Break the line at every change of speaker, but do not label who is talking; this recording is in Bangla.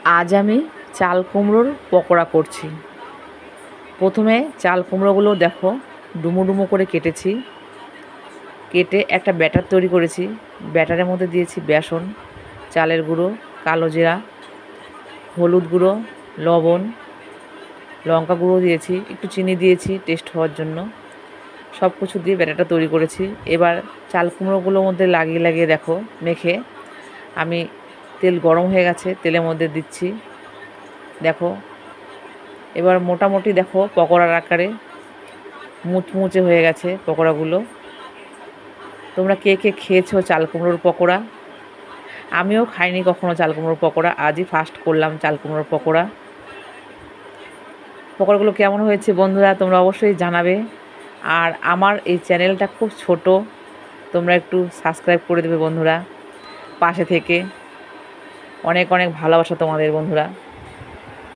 আজ আমি চাল কুমড়োর পকোড়া করছি। প্রথমে চাল কুমড়োগুলো দেখো ডুমো ডুমো করে কেটেছি। কেটে একটা ব্যাটার তৈরি করেছি। ব্যাটারের মধ্যে দিয়েছি বেসন, চালের গুঁড়ো, কালো জিরা, হলুদ গুঁড়ো, লবণ, লঙ্কা গুঁড়ো দিয়েছি, একটু চিনি দিয়েছি টেস্ট হওয়ার জন্য। সব কিছু দিয়ে ব্যাটারটা তৈরি করেছি। এবার চাল কুমড়োগুলোর মধ্যে লাগিয়ে লাগিয়ে দেখো মেখে আমি তেল গরম হয়ে গেছে, তেলের মধ্যে দিচ্ছি। দেখো এবার মোটামুটি দেখো পকোড়ার আকারে মুচমুচে হয়ে গেছে পকোড়াগুলো। তোমরা কে কে খেয়েছো চাল কুমড়োর পকোড়া? আমিও খাইনি কখনো চাল কুমড়োর পকোড়া, আজই ফার্স্ট করলাম চাল কুমড়োর পকোড়া। পকোড়াগুলো কেমন হয়েছে বন্ধুরা তোমরা অবশ্যই জানাবে। আর আমার এই চ্যানেলটা খুব ছোট, তোমরা একটু সাবস্ক্রাইব করে দেবে বন্ধুরা, পাশে থেকে। অনেক অনেক ভালোবাসা তোমাদের বন্ধুরা।